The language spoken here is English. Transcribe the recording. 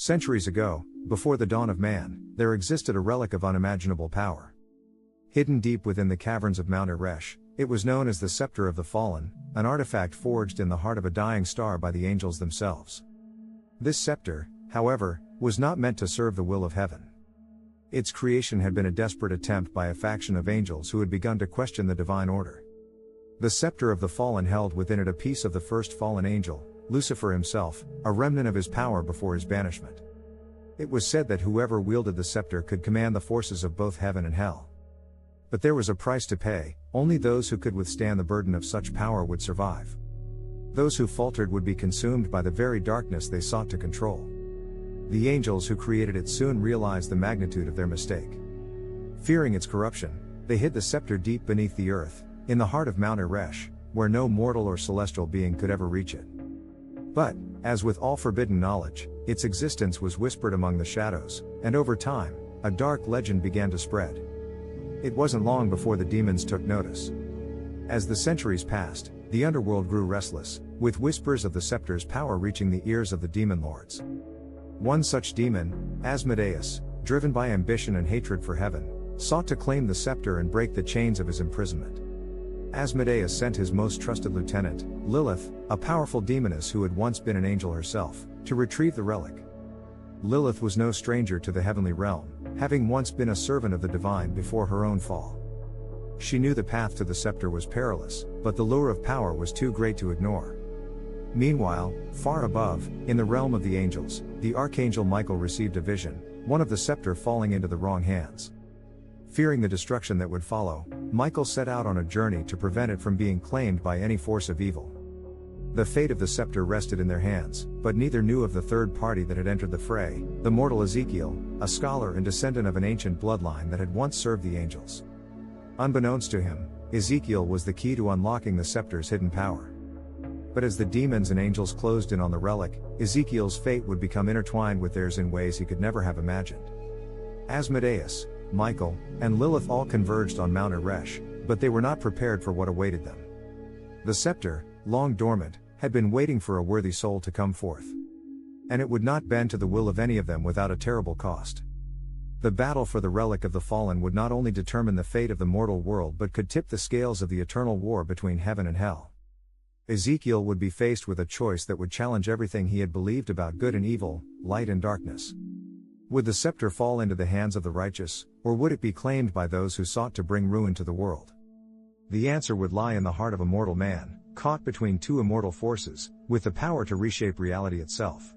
Centuries ago, before the dawn of man, there existed a relic of unimaginable power. Hidden deep within the caverns of Mount Eresh, it was known as the Scepter of the Fallen, an artifact forged in the heart of a dying star by the angels themselves. This scepter, however, was not meant to serve the will of heaven. Its creation had been a desperate attempt by a faction of angels who had begun to question the divine order. The Scepter of the Fallen held within it a piece of the first fallen angel, Lucifer himself, a remnant of his power before his banishment. It was said that whoever wielded the scepter could command the forces of both heaven and hell. But there was a price to pay. Only those who could withstand the burden of such power would survive. Those who faltered would be consumed by the very darkness they sought to control. The angels who created it soon realized the magnitude of their mistake. Fearing its corruption, they hid the scepter deep beneath the earth, in the heart of Mount Eresh, where no mortal or celestial being could ever reach it. But, as with all forbidden knowledge, its existence was whispered among the shadows, and over time, a dark legend began to spread. It wasn't long before the demons took notice. As the centuries passed, the underworld grew restless, with whispers of the scepter's power reaching the ears of the demon lords. One such demon, Asmodeus, driven by ambition and hatred for heaven, sought to claim the scepter and break the chains of his imprisonment. Asmodeus sent his most trusted lieutenant, Lilith, a powerful demoness who had once been an angel herself, to retrieve the relic. Lilith was no stranger to the heavenly realm, having once been a servant of the divine before her own fall. She knew the path to the scepter was perilous, but the lure of power was too great to ignore. Meanwhile, far above, in the realm of the angels, the archangel Michael received a vision, one of the scepter falling into the wrong hands. Fearing the destruction that would follow, Michael set out on a journey to prevent it from being claimed by any force of evil. The fate of the scepter rested in their hands, but neither knew of the third party that had entered the fray, the mortal Ezekiel, a scholar and descendant of an ancient bloodline that had once served the angels. Unbeknownst to him, Ezekiel was the key to unlocking the scepter's hidden power. But as the demons and angels closed in on the relic, Ezekiel's fate would become intertwined with theirs in ways he could never have imagined. Asmodeus, Michael, and Lilith all converged on Mount Eresh, but they were not prepared for what awaited them. The scepter, long dormant, had been waiting for a worthy soul to come forth. And it would not bend to the will of any of them without a terrible cost. The battle for the relic of the fallen would not only determine the fate of the mortal world but could tip the scales of the eternal war between heaven and hell. Ezekiel would be faced with a choice that would challenge everything he had believed about good and evil, light and darkness. Would the scepter fall into the hands of the righteous, or would it be claimed by those who sought to bring ruin to the world? The answer would lie in the heart of a mortal man, caught between two immortal forces, with the power to reshape reality itself.